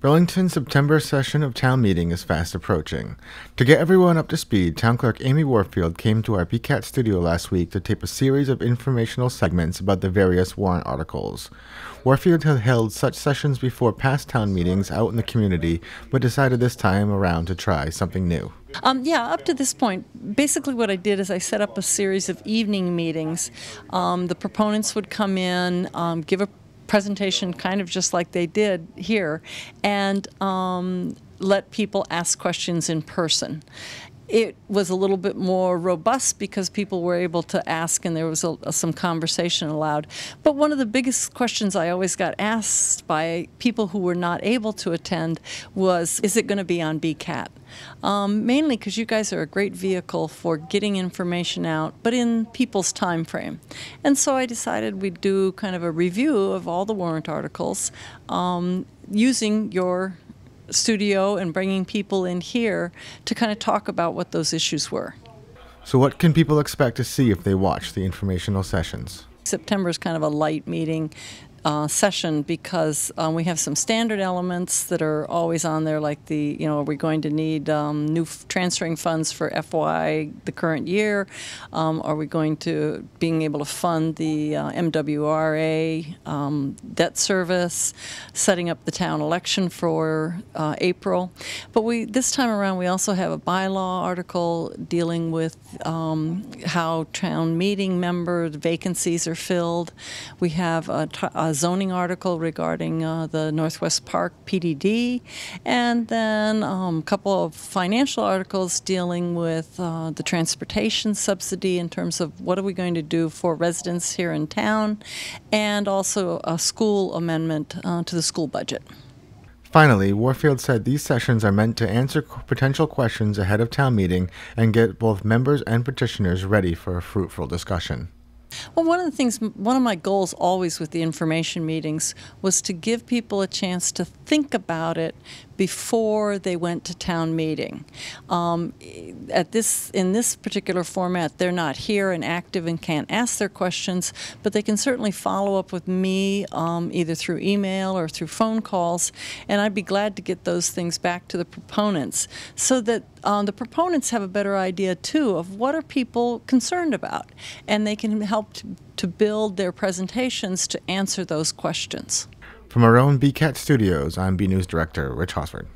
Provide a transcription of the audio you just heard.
Burlington's September session of town meeting is fast approaching. To get everyone up to speed, Town Clerk Amy Warfield came to our BCAT studio last week to tape a series of informational segments about the various warrant articles. Warfield had held such sessions before past town meetings out in the community, but decided this time around to try something new. Up to this point, basically what I did is I set up a series of evening meetings. The proponents would come in, give a presentation kind of just like they did here, and let people ask questions in person. It was a little bit more robust because people were able to ask and there was some conversation allowed. But one of the biggest questions I always got asked by people who were not able to attend was, is it going to be on BCAT? Mainly because you guys are a great vehicle for getting information out, but in people's time frame. And so I decided we'd do kind of a review of all the warrant articles using your studio and bringing people in here to kind of talk about what those issues were. So what can people expect to see if they watch the informational sessions? September is kind of a light meeting session because we have some standard elements that are always on there, like are we going to need new transferring funds for FY, the current year? Are we going to being able to fund the MWRA debt service, setting up the town election for April? But this time around we also have a bylaw article dealing with how town meeting member vacancies are filled. We have a zoning article regarding the Northwest Park PDD, and then a couple of financial articles dealing with the transportation subsidy in terms of what are we going to do for residents here in town, and also a school amendment to the school budget. Finally, Warfield said these sessions are meant to answer potential questions ahead of town meeting and get both members and petitioners ready for a fruitful discussion. Well, one of my goals always with the information meetings was to give people a chance to think about it before they went to town meeting. In this particular format, they're not here and active and can't ask their questions, but they can certainly follow up with me either through email or through phone calls, and I'd be glad to get those things back to the proponents so that the proponents have a better idea, too, of what are people concerned about, and they can help to build their presentations to answer those questions. From our own BCAT studios, I'm BNEWS Director Rich Hosford.